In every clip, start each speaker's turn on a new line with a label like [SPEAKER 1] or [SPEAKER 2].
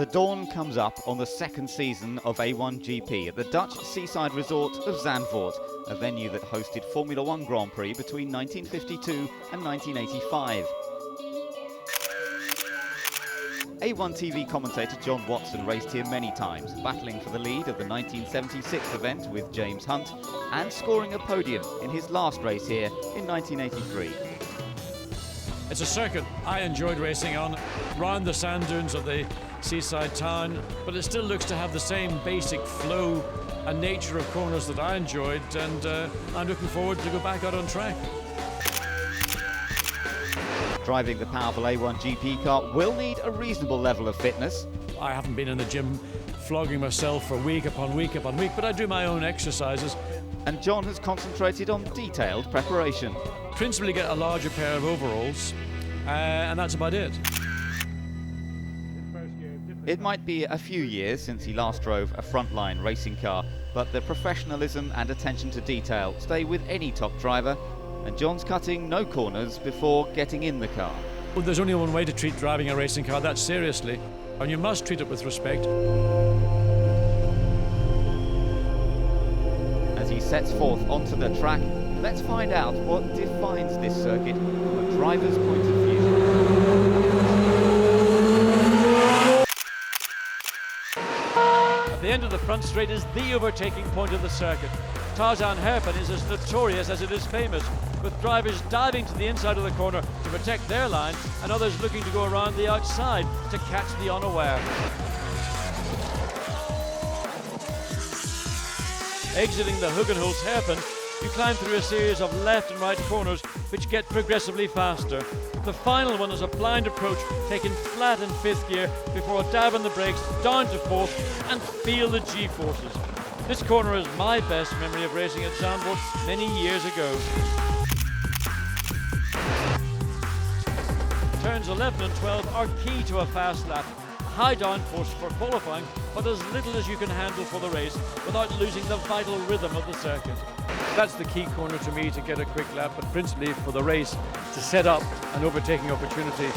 [SPEAKER 1] The dawn comes up on the second season of A1GP at the Dutch seaside resort of Zandvoort, a venue that hosted Formula One Grand Prix between 1952 and 1985. A1 TV commentator John Watson raced here many times, battling for the lead of the 1976 event with James Hunt and scoring a podium in his last race here in 1983.
[SPEAKER 2] It's a circuit I enjoyed racing on, round the sand dunes of the seaside town, but it still looks to have the same basic flow and nature of corners that I enjoyed, and I'm looking forward to go back out on track.
[SPEAKER 1] Driving the powerful A1GP car will need a reasonable level of fitness.
[SPEAKER 2] I haven't been in the gym flogging myself for week upon week upon week, but I do my own exercises.
[SPEAKER 1] And John has concentrated on detailed preparation.
[SPEAKER 2] Principally get a larger pair of overalls, and that's about it.
[SPEAKER 1] It might be a few years since he last drove a frontline racing car, but the professionalism and attention to detail stay with any top driver, and John's cutting no corners before getting in the car.
[SPEAKER 2] Well, there's only one way to treat driving a racing car, that's seriously, and you must treat it with respect.
[SPEAKER 1] As he sets forth onto the track, let's find out what defines this circuit from a driver's point of view.
[SPEAKER 2] At the end of the front straight is the overtaking point of the circuit. Tarzan hairpin is as notorious as it is famous, with drivers diving to the inside of the corner to protect their line and others looking to go around the outside to catch the unaware. Exiting the Hugenholz hairpin, you climb through a series of left and right corners which get progressively faster. The final one is a blind approach taken flat in fifth gear before a dab on the brakes, down to fourth, and feel the G-forces. This corner is my best memory of racing at Zandvoort many years ago. Turns 11 and 12 are key to a fast lap. High downforce for qualifying, but as little as you can handle for the race without losing the vital rhythm of the circuit. That's the key corner to me, to get a quick lap, but principally for the race to set up an overtaking opportunity.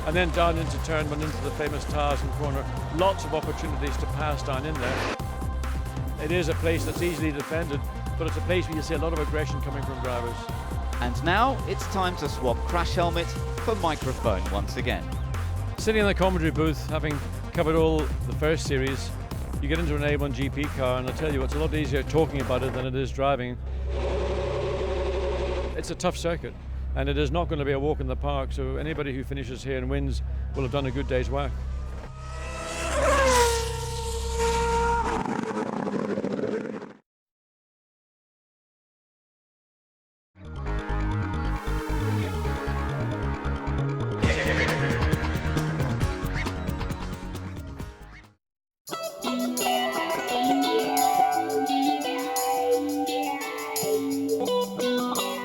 [SPEAKER 2] And then down into turn one, into the famous Tarzan corner. Lots of opportunities to pass down in there. It is a place that's easily defended, but it's a place where you see a lot of aggression coming from drivers.
[SPEAKER 1] And now it's time to swap crash helmet for microphone once again.
[SPEAKER 2] Sitting in the commentary booth, having covered all the first series, you get into an A1GP car, and I tell you, it's a lot easier talking about it than it is driving. It's a tough circuit, and it is not going to be a walk in the park, so anybody who finishes here and wins will have done a good day's work.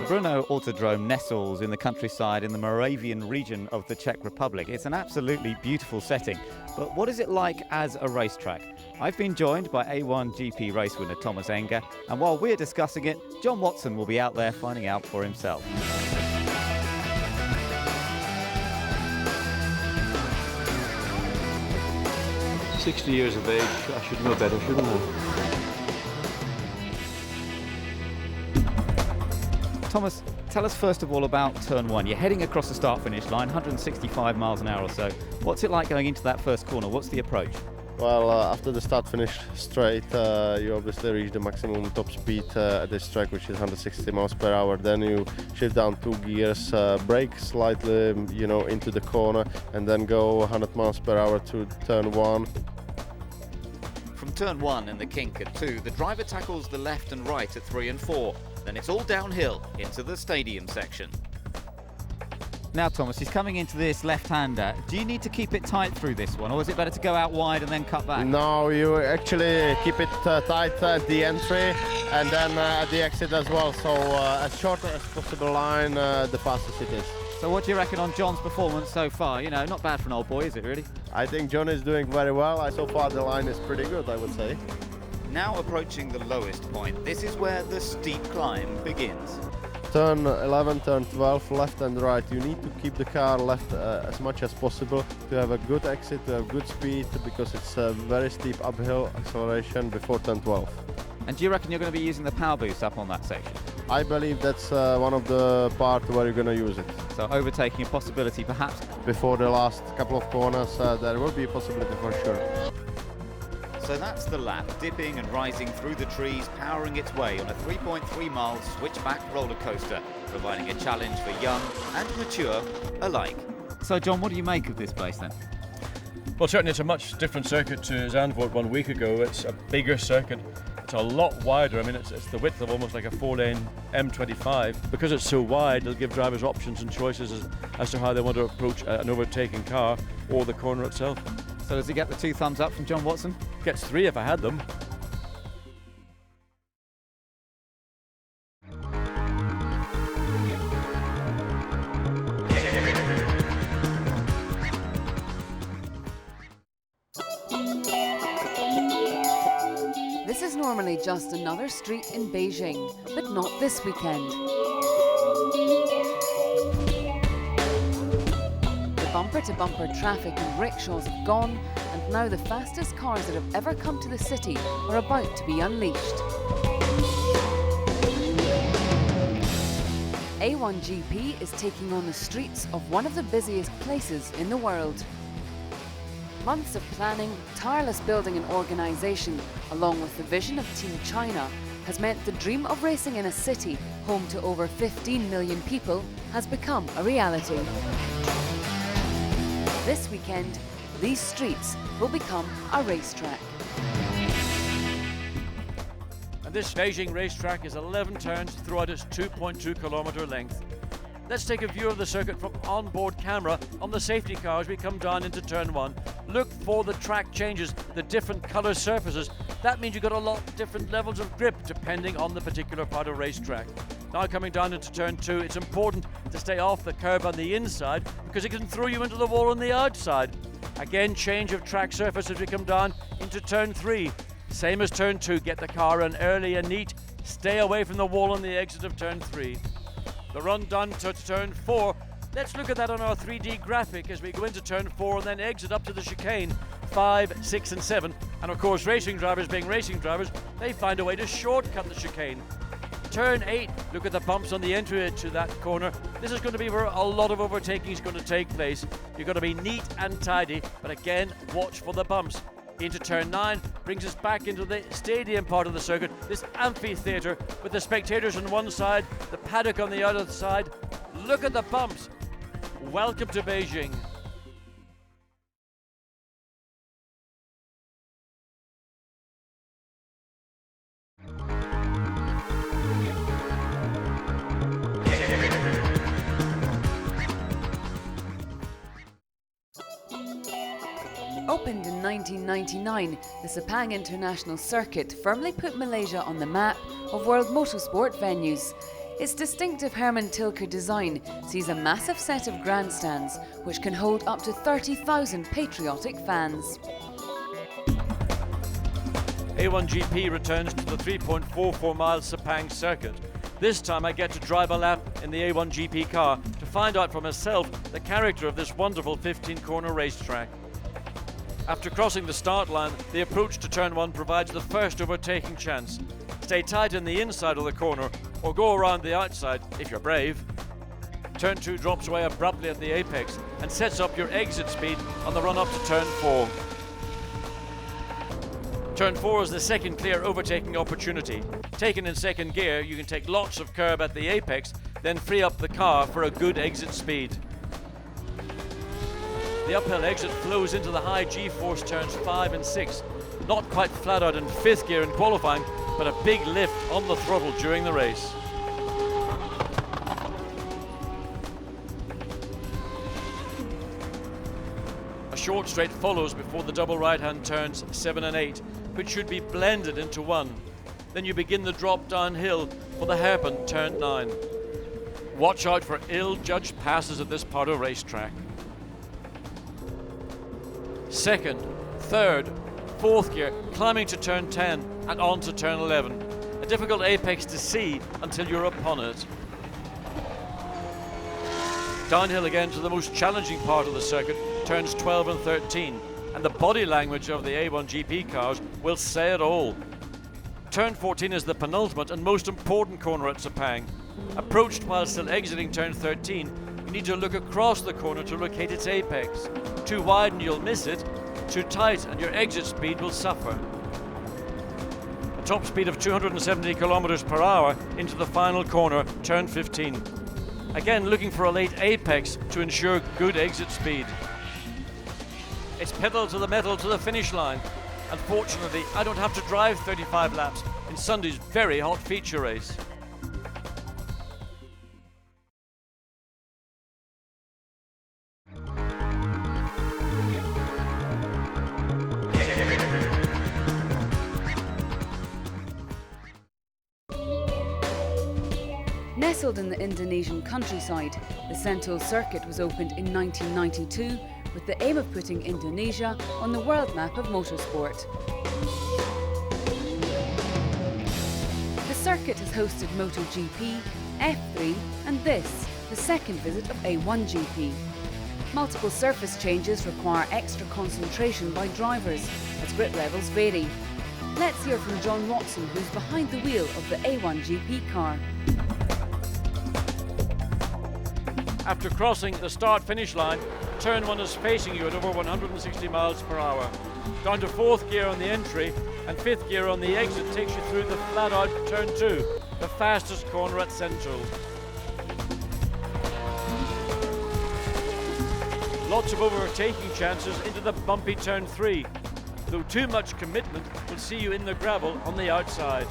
[SPEAKER 1] Brno Autodrome nestles in the countryside in the Moravian region of the Czech Republic. It's an absolutely beautiful setting, but what is it like as a racetrack? I've been joined by A1GP race winner Thomas Enger, and while we're discussing it, John Watson will be out there finding out for himself.
[SPEAKER 3] I'm 60 years of age, I should know better, shouldn't I?
[SPEAKER 1] Thomas, tell us first of all about turn one. You're heading across the start-finish line, 165 miles an hour or so. What's it like going into that first corner? What's the approach?
[SPEAKER 4] Well, after the start-finish straight, you obviously reach the maximum top speed at this track, which is 160 miles per hour. Then you shift down 2 gears, brake slightly, into the corner, and then go 100 miles per hour to turn one.
[SPEAKER 1] From turn one and the kink at 2, the driver tackles the left and right at 3 and 4. Then it's all downhill into the stadium section. Now, Thomas, he's coming into this left-hander. Do you need to keep it tight through this one, or is it better to go out wide and then cut back?
[SPEAKER 4] No, you actually keep it tight at the entry and then at the exit as well. So as short as possible line, the fastest it is.
[SPEAKER 1] So what do you reckon on John's performance so far? Not bad for an old boy, is it really?
[SPEAKER 4] I think John is doing very well. So far the line is pretty good, I would say.
[SPEAKER 1] Now approaching the lowest point, this is where the steep climb begins.
[SPEAKER 4] Turn 11, turn 12, left and right. You need to keep the car left as much as possible to have a good exit, to have good speed, because it's a very steep uphill acceleration before turn 12.
[SPEAKER 1] And do you reckon you're going to be using the power boost up on that section?
[SPEAKER 4] I believe that's one of the parts where you're going to use it.
[SPEAKER 1] So overtaking a possibility perhaps?
[SPEAKER 4] Before the last couple of corners, there will be a possibility for sure.
[SPEAKER 1] So that's the lap, dipping and rising through the trees, powering its way on a 3.3 mile switchback roller coaster, providing a challenge for young and mature alike. So John, what do you make of this place then?
[SPEAKER 2] Well, certainly it's a much different circuit to Zandvoort 1 week ago. It's a bigger circuit. It's a lot wider. I mean, it's the width of almost like a 4-lane M25. Because it's so wide, it'll give drivers options and choices as to how they want to approach an overtaking car or the corner itself.
[SPEAKER 1] So does he get the 2 thumbs up from John Watson?
[SPEAKER 2] Gets 3 if I had them.
[SPEAKER 5] This is normally just another street in Beijing, but not this weekend. The bumper-to-bumper traffic and rickshaws have gone, and now the fastest cars that have ever come to the city are about to be unleashed. A1GP is taking on the streets of one of the busiest places in the world. Months of planning, tireless building and organisation, along with the vision of Team China, has meant the dream of racing in a city home to over 15 million people has become a reality. This weekend, these streets will become a racetrack.
[SPEAKER 2] And this Beijing racetrack is 11 turns throughout its 2.2 kilometre length. Let's take a view of the circuit from onboard camera on the safety car as we come down into turn 1. Look for the track changes, the different colour surfaces. That means you've got a lot of different levels of grip depending on the particular part of racetrack. Now coming down into turn 2, it's important to stay off the curb on the inside because it can throw you into the wall on the outside. Again, change of track surface as we come down into turn 3. Same as turn 2, get the car in early and neat. Stay away from the wall on the exit of turn 3. The run down to turn 4. Let's look at that on our 3D graphic as we go into turn 4 and then exit up to the chicane 5, 6 and 7. And of course, racing drivers being racing drivers, they find a way to shortcut the chicane. Turn 8, look at the bumps on the entry to that corner. This is going to be where a lot of overtaking is going to take place. You've got to be neat and tidy, but again, watch for the bumps. Into turn 9 brings us back into the stadium part of the circuit, this amphitheatre with the spectators on one side, the paddock on the other side. Look at the bumps. Welcome to Beijing.
[SPEAKER 5] Opened in 1999, the Sepang International Circuit firmly put Malaysia on the map of world motorsport venues. Its distinctive Hermann Tilke design sees a massive set of grandstands which can hold up to 30,000 patriotic fans.
[SPEAKER 2] A1GP returns to the 3.44 mile Sepang circuit. This time I get to drive a lap in the A1GP car to find out for myself the character of this wonderful 15-corner racetrack. After crossing the start line, the approach to turn 1 provides the first overtaking chance. Stay tight in the inside of the corner or go around the outside if you're brave. Turn 2 drops away abruptly at the apex and sets up your exit speed on the run up to turn 4. Turn 4 is the second clear overtaking opportunity. Taken in second gear, you can take lots of curb at the apex, then free up the car for a good exit speed. The uphill exit flows into the high G-force turns 5 and 6. Not quite flat out in 5th gear in qualifying, but a big lift on the throttle during the race. A short straight follows before the double right-hand turns 7 and 8, which should be blended into one. Then you begin the drop downhill for the hairpin turn 9. Watch out for ill-judged passes at this part of racetrack. Second, third, 4th gear, climbing to turn 10 and on to turn 11. A difficult apex to see until you're upon it. Downhill again to the most challenging part of the circuit, turns 12 and 13. And the body language of the A1GP cars will say it all. Turn 14 is the penultimate and most important corner at Sepang. Approached while still exiting turn 13, you need to look across the corner to locate its apex. Too wide and you'll miss it, too tight and your exit speed will suffer. A top speed of 270 kilometers per hour into the final corner, turn 15. Again looking for a late apex to ensure good exit speed. It's pedal to the metal to the finish line. Unfortunately, I don't have to drive 35 laps in Sunday's very hot feature race.
[SPEAKER 5] Nestled in the Indonesian countryside, the Sentul circuit was opened in 1992 with the aim of putting Indonesia on the world map of motorsport. The circuit has hosted MotoGP, F3 and this, the second visit of A1GP. Multiple surface changes require extra concentration by drivers as grip levels vary. Let's hear from John Watson, who's behind the wheel of the A1GP car.
[SPEAKER 2] After crossing the start-finish line, turn 1 is facing you at over 160 miles per hour. Down to 4th gear on the entry and 5th gear on the exit takes you through the flat-out turn 2, the fastest corner at Sentul. Lots of overtaking chances into the bumpy turn 3, though too much commitment will see you in the gravel on the outside.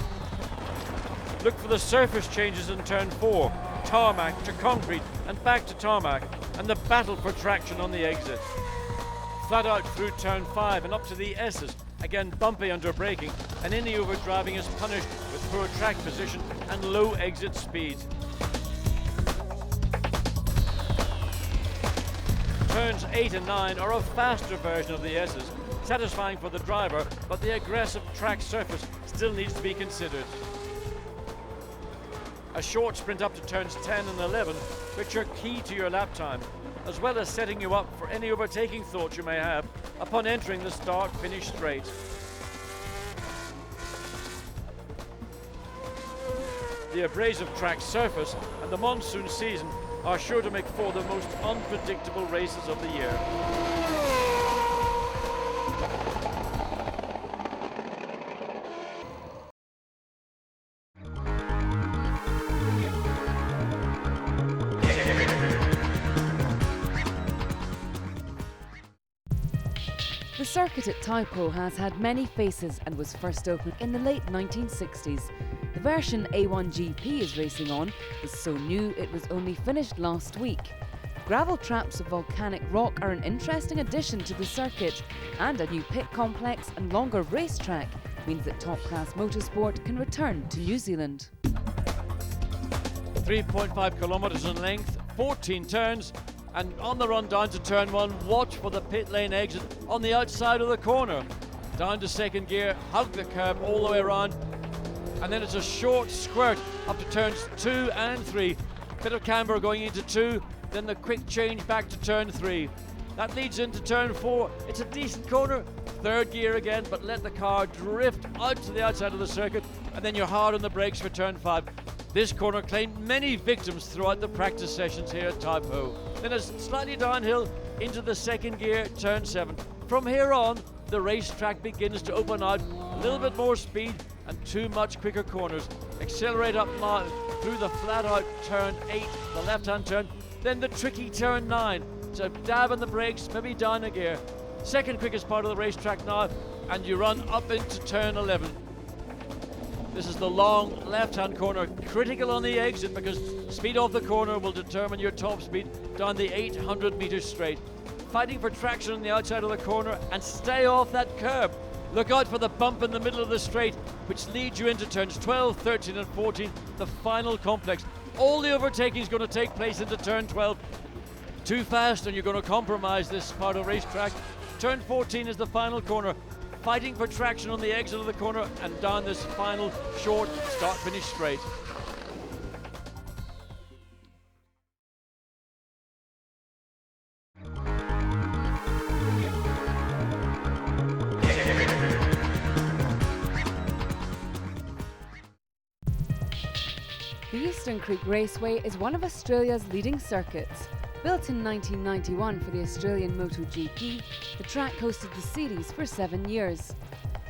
[SPEAKER 2] Look for the surface changes in turn 4, tarmac to concrete and back to tarmac, and the battle for traction on the exit. Flat out through turn 5 and up to the S's, again bumpy under braking, and any overdriving is punished with poor track position and low exit speed. Turns 8 and 9 are a faster version of the S's, satisfying for the driver, but the aggressive track surface still needs to be considered. A short sprint up to turns 10 and 11, which are key to your lap time, as well as setting you up for any overtaking thoughts you may have upon entering the start-finish straight. The abrasive track surface and the monsoon season are sure to make for the most unpredictable races of the year.
[SPEAKER 5] The circuit at Taipo has had many faces and was first opened in the late 1960s. The version A1GP is racing on is so new it was only finished last week. Gravel traps of volcanic rock are an interesting addition to the circuit, and a new pit complex and longer racetrack means that top-class motorsport can return to New Zealand.
[SPEAKER 2] 3.5 kilometres in length, 14 turns, and on the run down to turn 1, watch for the pit lane exit on the outside of the corner. Down to 2nd gear, hug the curb all the way around, and then it's a short squirt up to turns 2 and 3. Bit of camber going into 2, then the quick change back to turn 3. That leads into turn 4. It's a decent corner, 3rd gear again, but let the car drift out to the outside of the circuit, and then you're hard on the brakes for turn 5. This corner claimed many victims throughout the practice sessions here at Taipo. Then it's slightly downhill into the 2nd gear, turn 7. From here on, the racetrack begins to open out, a little bit more speed and too much quicker corners. Accelerate up now through the flat out turn 8, the left hand turn, then the tricky turn 9. So dab on the brakes, maybe down a gear. 2nd quickest part of the racetrack now, and you run up into turn 11. This is the long left-hand corner, critical on the exit because speed off the corner will determine your top speed down the 800 meters straight. Fighting for traction on the outside of the corner and stay off that curb. Look out for the bump in the middle of the straight, which leads you into turns 12, 13 and 14, the final complex. All the overtaking is going to take place into turn 12. Too fast and you're going to compromise this part of the racetrack. Turn 14 is the final corner. Fighting for traction on the exit of the corner and down this final short start-finish straight.
[SPEAKER 5] The Eastern Creek Raceway is one of Australia's leading circuits. Built in 1991 for the Australian MotoGP, the track hosted the series for 7 years.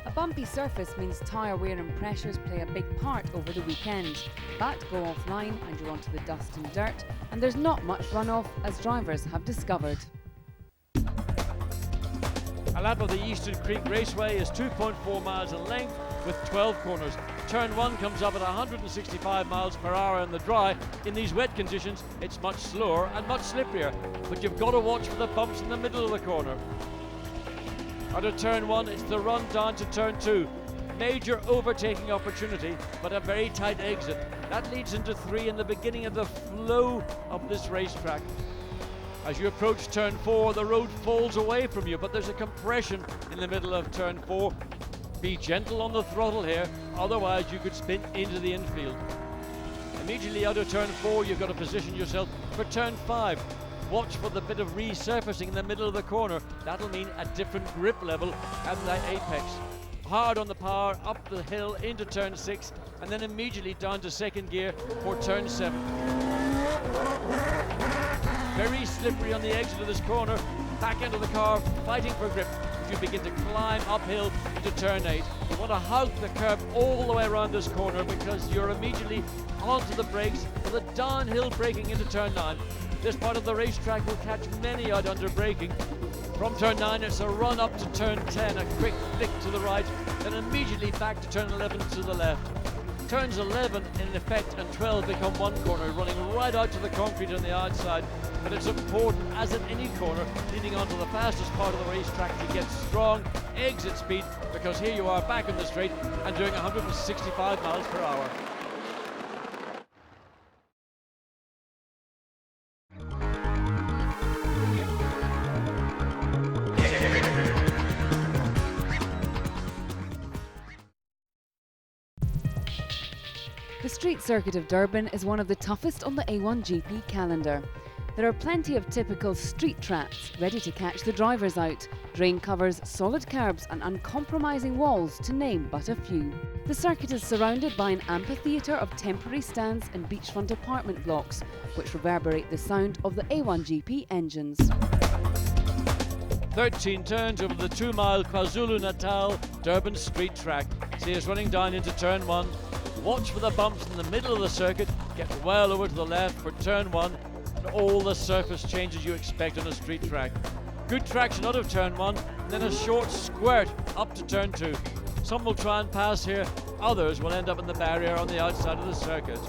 [SPEAKER 5] A bumpy surface means tyre wear and pressures play a big part over the weekend, but go offline and you're onto the dust and dirt, and there's not much runoff, as drivers have discovered.
[SPEAKER 2] A lap of the Eastern Creek Raceway is 2.4 miles in length with 12 corners. Turn 1 comes up at 165 miles per hour in the dry. In these wet conditions, it's much slower and much slipperier, but you've got to watch for the bumps in the middle of the corner. Under turn 1, it's the run down to turn 2. Major overtaking opportunity, but a very tight exit. That leads into 3 in the beginning of the flow of this racetrack. As you approach turn 4, the road falls away from you, but there's a compression in the middle of turn 4. Be gentle on the throttle here, otherwise you could spin into the infield. Immediately out of turn 4, you've got to position yourself for turn 5. Watch for the bit of resurfacing in the middle of the corner. That'll mean a different grip level at the apex. Hard on the power, up the hill into turn 6, and then immediately down to second gear for turn 7. Very slippery on the exit of this corner. Back into the car, fighting for grip as you begin to climb uphill into turn 8. You want to hug the curb all the way around this corner because you're immediately onto the brakes for the downhill braking into turn 9. This part of the racetrack will catch many out under braking. From turn 9, it's a run up to turn 10, a quick flick to the right, then immediately back to turn 11 to the left. Turns 11 in effect and 12 become one corner, running right out to the concrete on the outside. But it's important, as in any corner, leading onto the fastest part of the racetrack to get strong exit speed, because here you are back in the straight and doing 165 miles per hour.
[SPEAKER 5] The street circuit of Durban is one of the toughest on the A1GP calendar. There are plenty of typical street traps ready to catch the drivers out. Drain covers, solid curbs and uncompromising walls, to name but a few. The circuit is surrounded by an amphitheatre of temporary stands and beachfront apartment blocks, which reverberate the sound of the A1GP engines.
[SPEAKER 2] 13 turns over the 2-mile KwaZulu-Natal Durban street track. See us running down into turn 1. Watch for the bumps in the middle of the circuit. Get well over to the left for turn 1. And all the surface changes you expect on a street track. Good traction out of turn 1, and then a short squirt up to turn 2. Some will try and pass here, others will end up in the barrier on the outside of the circuit.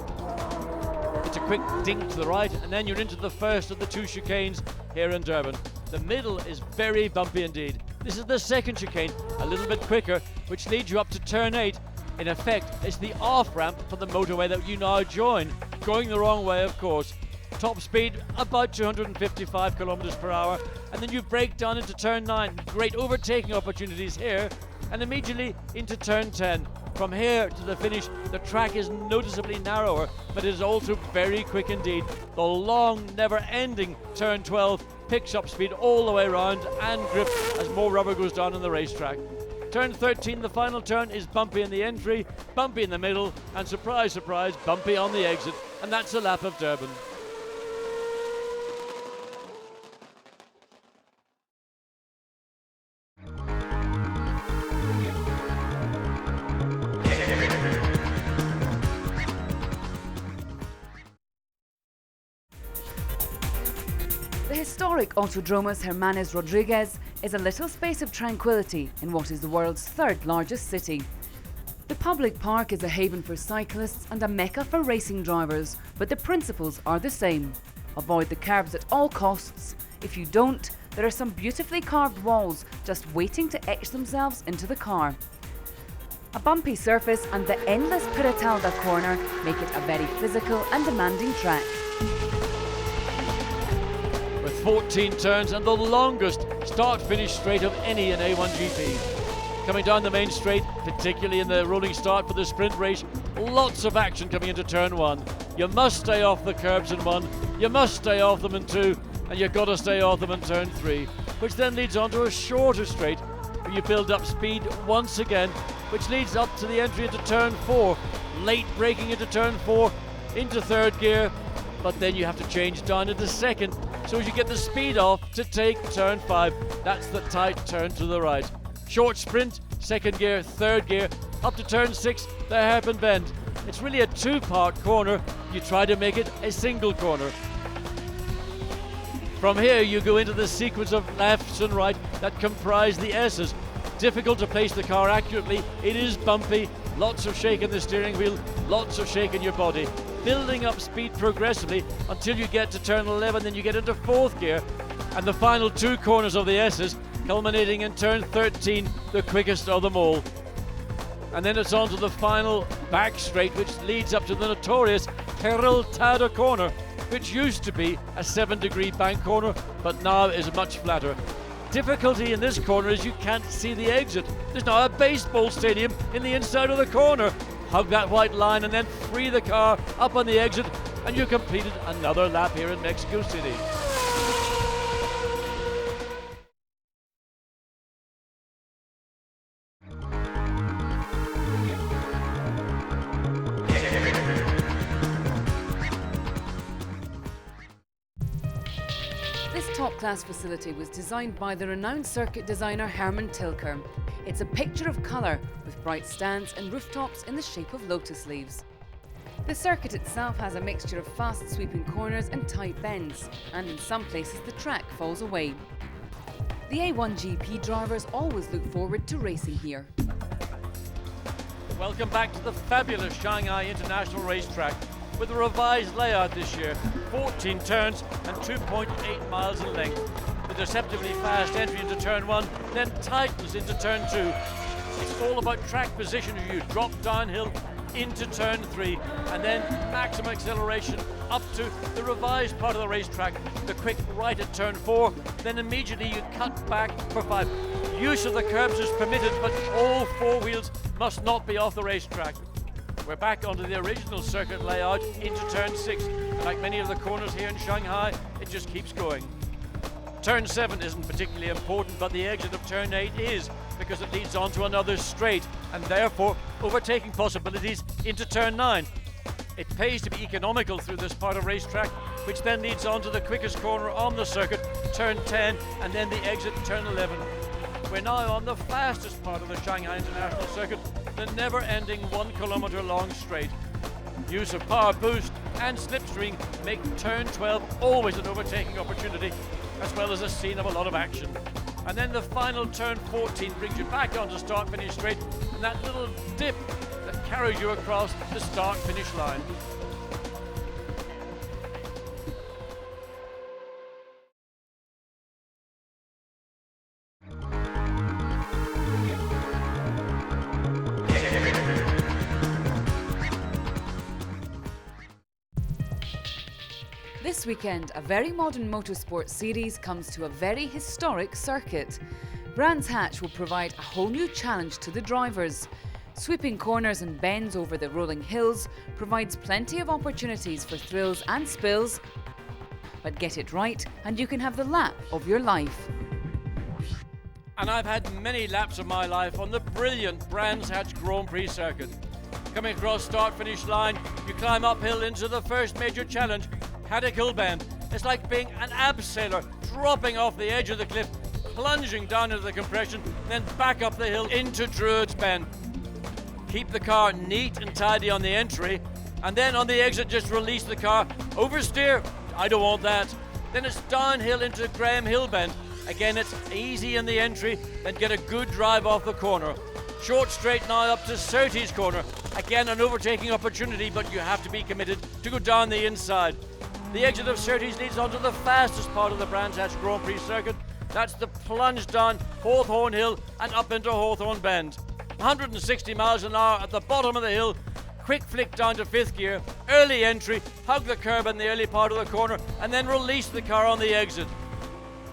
[SPEAKER 2] It's a quick dink to the right, and then you're into the first of the 2 chicanes here in Durban. The middle is very bumpy indeed. This is the second chicane, a little bit quicker, which leads you up to turn 8. In effect, it's the off-ramp for the motorway that you now join, going the wrong way of course. Top speed about 255 kilometers per hour, and then you brake down into turn 9. Great overtaking opportunities here, and immediately into turn 10. From here to the finish, the track is noticeably narrower, but it is also very quick indeed. The long, never-ending turn 12 picks up speed all the way around and grip as more rubber goes down on the racetrack. Turn 13, the final turn, is bumpy in the entry, bumpy in the middle, and surprise, surprise, bumpy on the exit. And that's a lap of Durban.
[SPEAKER 5] The historic Autodromus Hermanes Rodrigues is a little space of tranquility in what is the world's 3rd largest city. The public park is a haven for cyclists and a mecca for racing drivers, but the principles are the same. Avoid the curbs at all costs. If you don't, there are some beautifully carved walls just waiting to etch themselves into the car. A bumpy surface and the endless Piratalda corner make it a very physical and demanding track.
[SPEAKER 2] 14 turns and the longest start-finish straight of any in A1GP. Coming down the main straight, particularly in the rolling start for the sprint race, lots of action coming into turn 1. You must stay off the curbs in 1, you must stay off them in 2, and you've got to stay off them in turn 3, which then leads on to a shorter straight where you build up speed once again, which leads up to the entry into turn 4. Late braking into turn 4, into third gear, but then you have to change down into second so as you get the speed off to take turn 5. That's the tight turn to the right. Short sprint, second gear, third gear, up to turn 6, the hairpin bend. It's really a two-part corner. You try to make it a single corner. From here you go into the sequence of lefts and right that comprise the S's. Difficult to place the car accurately, it is bumpy, lots of shake in the steering wheel, lots of shake in your body. Building up speed progressively until you get to turn 11, then you get into fourth gear, and the final two corners of the S's culminating in turn 13, the quickest of them all. And then it's on to the final back straight, which leads up to the notorious Heroltada corner, which used to be a 7-degree bank corner, but now is much flatter. Difficulty in this corner is you can't see the exit. There's now a baseball stadium in the inside of the corner. Hug that white line and then free the car up on the exit, and you completed another lap here in Mexico City.
[SPEAKER 5] This top-class facility was designed by the renowned circuit designer Herman Tilker. It's a picture of colour, with bright stands and rooftops in the shape of lotus leaves. The circuit itself has a mixture of fast sweeping corners and tight bends, and in some places the track falls away. The A1 GP drivers always look forward to racing here.
[SPEAKER 2] Welcome back to the fabulous Shanghai International Racetrack with a revised layout this year, 14 turns and 2.8 miles in length. The deceptively fast entry into turn 1 then tightens into turn 2. It's all about track position as you drop downhill into turn 3 and then maximum acceleration up to the revised part of the racetrack, the quick right at turn 4, then immediately you cut back for 5. Use of the curbs is permitted, but all four wheels must not be off the racetrack. We're back onto the original circuit layout into turn 6. Like many of the corners here in Shanghai, it just keeps going. Turn 7 isn't particularly important, but the exit of turn 8 is, because it leads on to another straight, and therefore overtaking possibilities into turn 9. It pays to be economical through this part of racetrack, which then leads on to the quickest corner on the circuit, turn 10, and then the exit, turn 11. We're now on the fastest part of the Shanghai International Circuit, the never-ending 1 kilometer long straight. Use of power boost and slipstream make turn 12 always an overtaking opportunity, as well as a scene of a lot of action. And then the final turn 14 brings you back onto start-finish straight, and that little dip that carries you across the start-finish line.
[SPEAKER 5] This weekend, a very modern motorsport series comes to a very historic circuit. Brands Hatch will provide a whole new challenge to the drivers. Sweeping corners and bends over the rolling hills provides plenty of opportunities for thrills and spills, but get it right and you can have the lap of your life.
[SPEAKER 2] And I've had many laps of my life on the brilliant Brands Hatch Grand Prix circuit. Coming across start-finish line, you climb uphill into the first major challenge, Haddock Hill Bend. It's like being an abseiler dropping off the edge of the cliff, plunging down into the compression, then back up the hill into Druids Bend. Keep the car neat and tidy on the entry, and then on the exit just release the car, oversteer, I don't want that. Then it's downhill into Graham Hill Bend. Again, it's easy in the entry, then get a good drive off the corner. Short straight now up to Surtees Corner. Again, an overtaking opportunity, but you have to be committed to go down the inside. The exit of Surtees leads on to the fastest part of the Brands Hatch Grand Prix circuit. That's the plunge down Hawthorne Hill and up into Hawthorne Bend. 160 miles an hour at the bottom of the hill. Quick flick down to 5th gear. Early entry, hug the curb in the early part of the corner, and then release the car on the exit.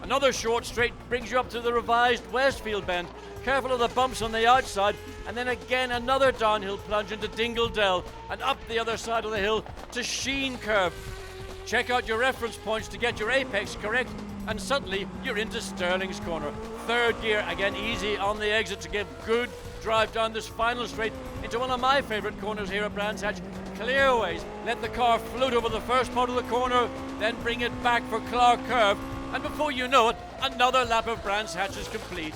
[SPEAKER 2] Another short straight brings you up to the revised Westfield Bend. Careful of the bumps on the outside, and then again another downhill plunge into Dingle Dell and up the other side of the hill to Sheen Curve. Check out your reference points to get your apex correct, and suddenly you're into Stirling's Corner. 3rd gear, again easy on the exit to give good drive down this final straight into one of my favourite corners here at Brands Hatch. Clearways, let the car float over the first part of the corner, then bring it back for Clark Curve, and before you know it, another lap of Brands Hatch is complete.